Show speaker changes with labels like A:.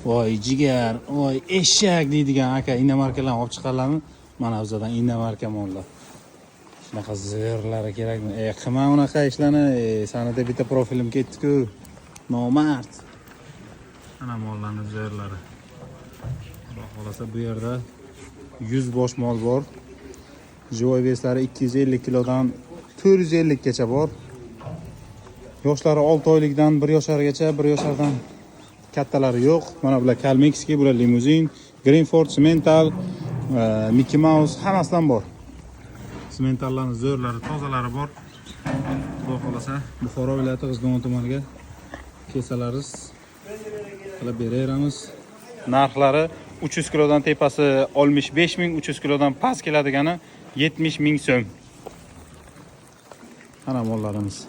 A: Voy jigar, voy eshak deydigan aka indamarkalarni olib chiqarlarmi? Mana o'zadan indamarka mollar. Shunaqa zo'rlari kerakmi? Qilma unaqa ishlarni. Sanada bitta profilim ketdi-ku. Nomard. Ana mollarning zo'rlari. Xudo xolasa bu yerda 100 bosh mol bor. Joy veslari 250 kilodan 450 gacha bor. Yoshlari 6 oylikdan 1 yoshlargacha, 1 yoshlardan kattalari yo'q. Mana bular Kalmekski, bular limuzin, Greenford, Simmental, Mickey Mouse hammasidan bor. Simmentallarning zo'rlari, tozalari bor. Xudo xolasa Buxoro viloyati G'ijduvon tumaniga kelsalarsiz qilib beramiz. Narxlari 300 kilodan tepasi 65 ming, 300 kilodan past keladigani 70 ming so'm. Ana mollarimiz.